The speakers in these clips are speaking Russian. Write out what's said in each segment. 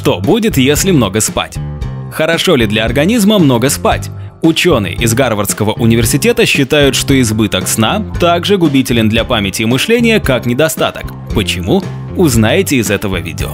Что будет, если много спать? Хорошо ли для организма много спать? Ученые из Гарвардского университета считают, что избыток сна также губителен для памяти и мышления, как недостаток. Почему? Узнаете из этого видео.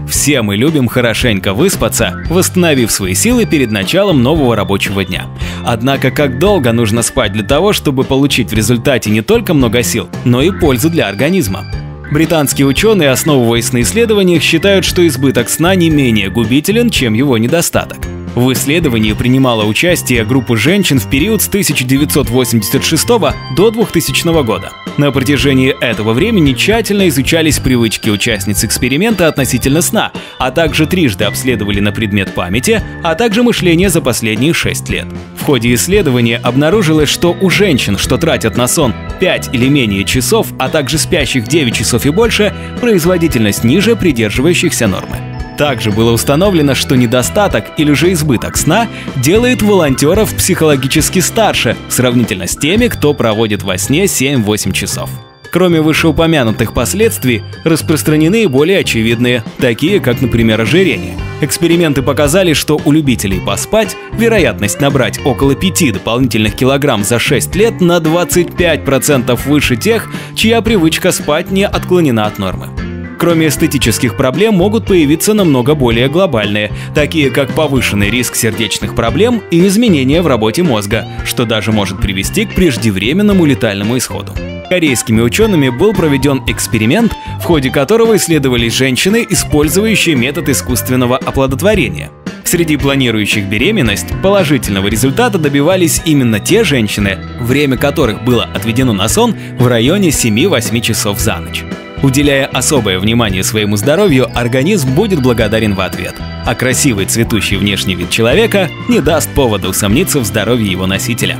Все мы любим хорошенько выспаться, восстановив свои силы перед началом нового рабочего дня. Однако, как долго нужно спать для того, чтобы получить в результате не только много сил, но и пользу для организма? Британские ученые, основываясь на исследованиях, считают, что избыток сна не менее губителен, чем его недостаток. В исследовании принимала участие группа женщин в период с 1986 до 2000 года. На протяжении этого времени тщательно изучались привычки участниц эксперимента относительно сна, а также трижды обследовали на предмет памяти, а также мышления за последние 6 лет. В ходе исследования обнаружилось, что у женщин, что тратят на сон 5 или менее часов, а также спящих 9 часов и больше, производительность ниже придерживающихся нормы. Также было установлено, что недостаток или же избыток сна делает волонтеров психологически старше, сравнительно с теми, кто проводит во сне 7-8 часов. Кроме вышеупомянутых последствий, распространены и более очевидные, такие как, например, ожирение. Эксперименты показали, что у любителей поспать вероятность набрать около 5 дополнительных килограмм за 6 лет на 25% выше тех, чья привычка спать не отклонена от нормы. Кроме эстетических проблем могут появиться намного более глобальные, такие как повышенный риск сердечных проблем и изменения в работе мозга, что даже может привести к преждевременному летальному исходу. Корейскими учеными был проведен эксперимент, в ходе которого исследовались женщины, использующие метод искусственного оплодотворения. Среди планирующих беременность положительного результата добивались именно те женщины, время которых было отведено на сон в районе 7-8 часов за ночь. Уделяя особое внимание своему здоровью, организм будет благодарен в ответ, а красивый цветущий внешний вид человека не даст повода усомниться в здоровье его носителя.